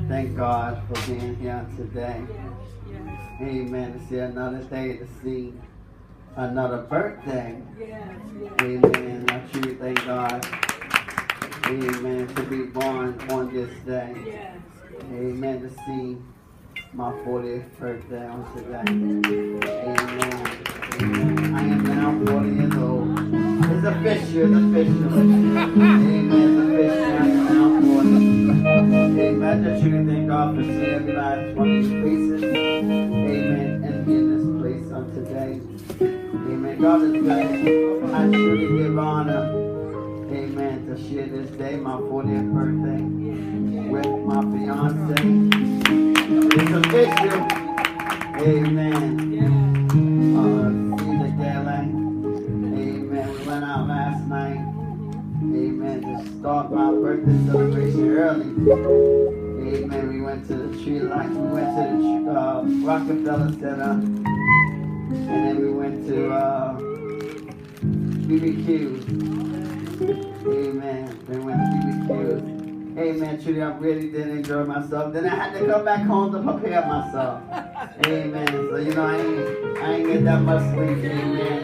Thank God for being here today. Amen. To see another day, to see another birthday. Amen. I truly thank God. Amen. To be born on this day. Amen. To see my 40th birthday on today. Amen. Amen. I am now 40 years old. It's official. It's official. Amen. It's official. I am now 40. Amen. I just truly thank God for seeing every last one of these faces. Amen. And in this place on today. Amen. God is good. I truly give honor. Amen. To share this day, my 40th birthday, with my fiance. It's official. Amen. See the gala. Amen. We went out last night. Amen. To start my birthday celebration early. Amen. We went to the tree light. We went to the Rockefeller Center. And then we went to BBQ. Amen. Then we went to BBQ. Amen. Truly, I really did enjoy myself. Then I had to come back home to prepare myself. Amen. So, you know, I ain't get that much sleep. Amen.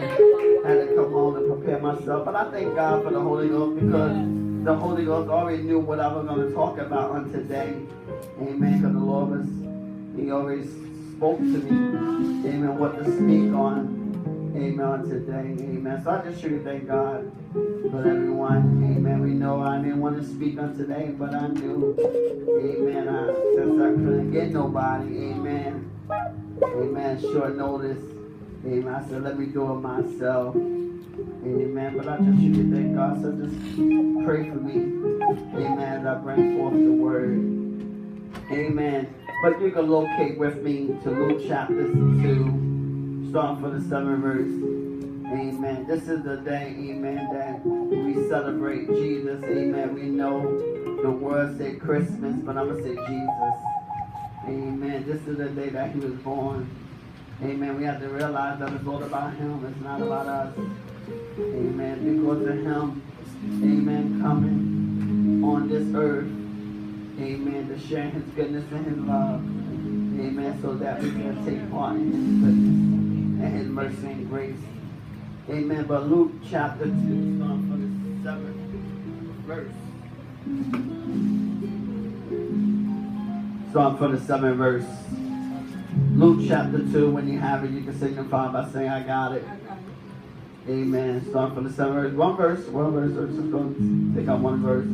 Had to come home to prepare myself. But I thank God for the Holy Ghost, because the Holy Ghost already knew what I was going to talk about on today. Amen. Because the Lord He always spoke to me. Amen. What to speak on. Amen. On today. Amen. So I just truly thank God for everyone. Amen. We know I didn't want to speak on today, but I knew. Amen. Since I couldn't get nobody. Amen. Amen. Short notice. Amen. I said, let me do it myself. Amen. But I just truly thank God. So just pray for me. Amen. As I bring forth the word. Amen. But you can locate with me to Luke chapter 2, starting for the 7th verse. Amen. This is the day, amen, that we celebrate Jesus. Amen. We know the world say Christmas, but I'm going to say Jesus. Amen. This is the day that He was born. Amen. We have to realize that it's all about Him. It's not about us. Amen. Because of Him, amen, coming on this earth. Amen. To share His goodness and His love. Amen. So that we can take part in His goodness and His mercy and grace. Amen. But Luke chapter 2, starting from the 7th verse. Starting from the 7th verse. Luke chapter 2, when you have it, you can signify by saying, I got it. Amen. Starting from the 7th verse. One verse. We're just going to take out one verse.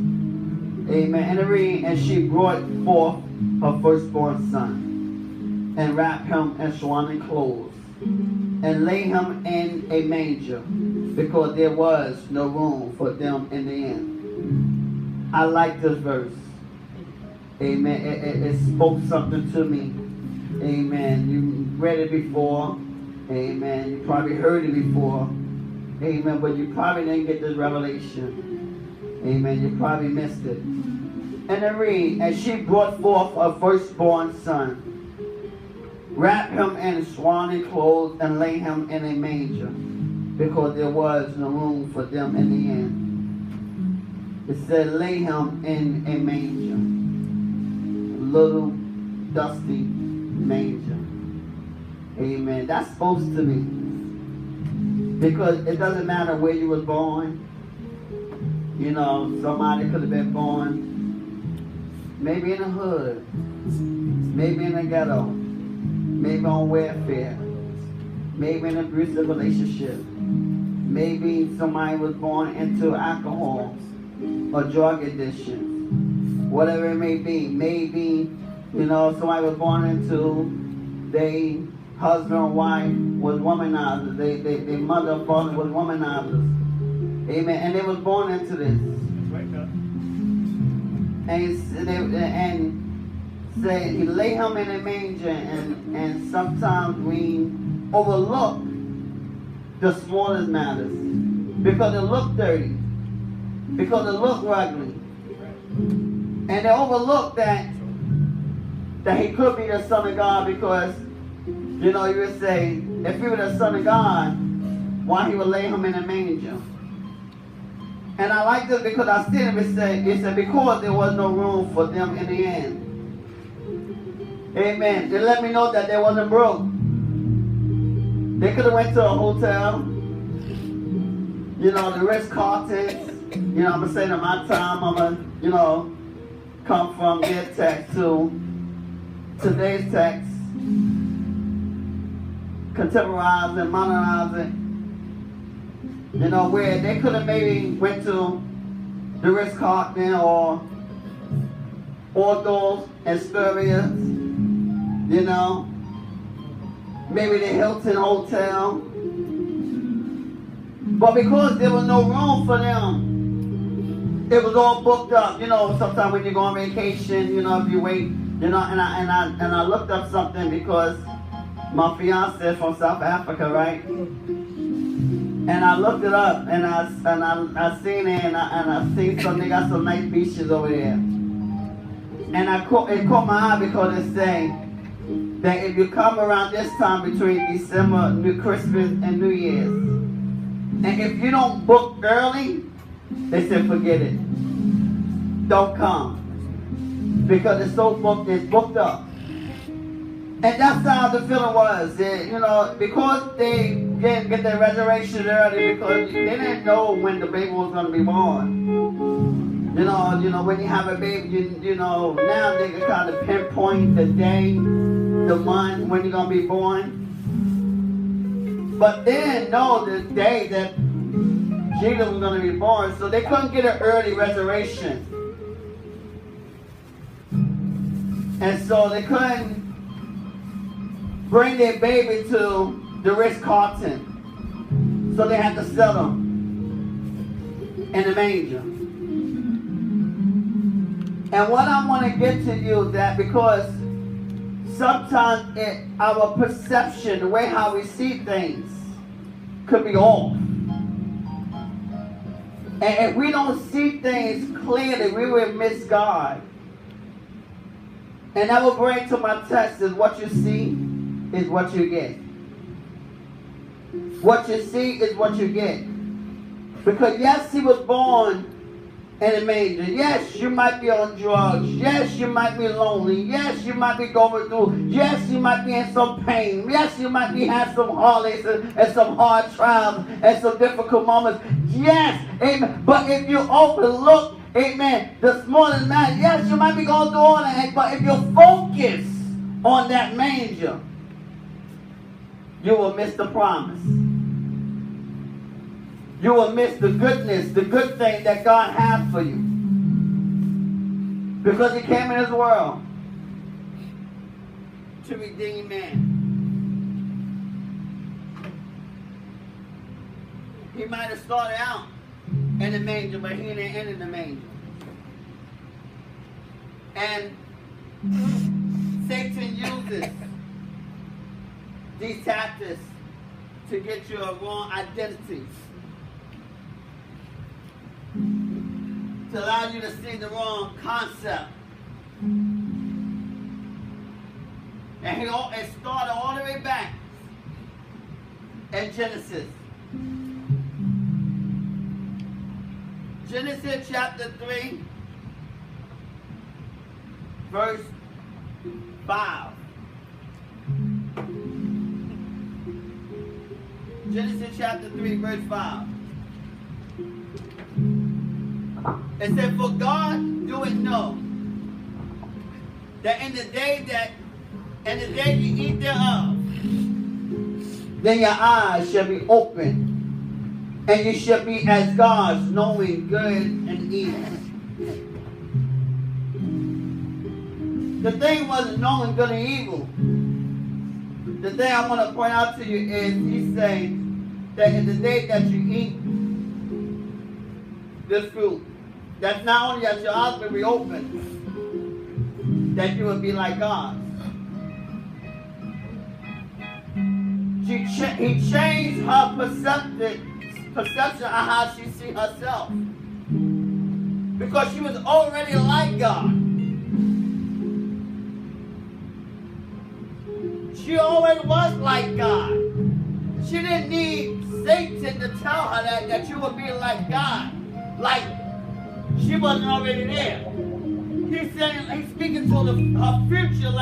Amen. And it reads, and she brought forth her firstborn son, and wrapped him in swaddling clothes, and laid him in a manger, because there was no room for them in the inn. I like this verse. Amen. It spoke something to me. Amen. You read it before. Amen. You probably heard it before. Amen. But you probably didn't get this revelation. Amen. You probably missed it. And it reads, and she brought forth her firstborn son, wrapped him in swaddling clothes, and laid him in a manger, because there was no room for them in the inn. It said, lay him in a manger. A little dusty manger. Amen. That's supposed to be. Because it doesn't matter where you was born. You know, somebody could have been born maybe in the hood, maybe in the ghetto, maybe on welfare, maybe in an abusive relationship, maybe somebody was born into alcohol or drug addiction, whatever it may be. Maybe, you know, somebody was born into their husband or wife was womanizers, their mother or father was womanizers. Amen. And they was born into this. And say he lay him in a manger, and sometimes we overlook the smallest matters because it looked dirty, because it looked ugly, and they overlook that he could be the Son of God, because you know you would say if he were the Son of God, why he would lay him in a manger? And I like this because I see it said because there was no room for them in the inn. Amen. They let me know that they wasn't broke. They could have went to a hotel. You know, the Ritz-Carlton. You know, I'm going to say in my time, I'm going to, you know, come from their text to today's text. Contemporizing, modernizing. You know, where they could have maybe went to the Ritz-Carlton or those Astorias, you know, maybe the Hilton Hotel. But because there was no room for them, it was all booked up. You know, sometimes when you go on vacation, you know, if you wait, you know, and I looked up something because my fiance is from South Africa, right? And I looked it up, and I seen it, and I seen they got some nice beaches over there. And it caught my eye because it say that if you come around this time between December, Christmas, and New Year's, and if you don't book early, they said forget it. Don't come. Because it's so booked, it's booked up. And that's how the feeling was. You know, because they didn't get their reservation early because they didn't know when the baby was going to be born. You know, when you have a baby, you know, now they can kind of pinpoint the day, the month when you're going to be born. But they didn't know the day that Jesus was going to be born, so they couldn't get an early reservation. And so they couldn't bring their baby to the Ritz-Carlton. So they had to sell them in a manger. And what I want to get to you is that because sometimes our perception, the way how we see things, could be off. And if we don't see things clearly, we will miss God. And that will bring to my text is what you see is what you get. What you see is what you get. Because yes, he was born in a manger. Yes, you might be on drugs. Yes, you might be lonely. Yes, you might be going through. Yes, you might be in some pain. Yes, you might be having some heartaches and some hard trials and some difficult moments. Yes, amen. But if you overlook, amen, the smallest man, yes, you might be going through all that. But if you focus on that manger, you will miss the promise. You will miss the goodness, the good thing that God has for you. Because he came in this world to redeem man. He might have started out in the manger, but he didn't end in the manger. And Satan uses these tactics to get you a wrong identity. To allow you to see the wrong concept. And it started all the way back in Genesis. Genesis chapter 3, verse 5. Genesis chapter 3, verse 5. It said, for God doeth know that in the day you eat thereof, then your eyes shall be opened, and you shall be as gods, knowing good and evil. The thing wasn't knowing good and evil. The thing I want to point out to you is he's saying that in the day that you eat this fruit, that not only that your eyes will be open, that you will be like God. He changed her perception of how she sees herself. Because she was already like God. She always was like God. She didn't need Satan to tell her that you would be like God. Like she wasn't already there. He's speaking to her future.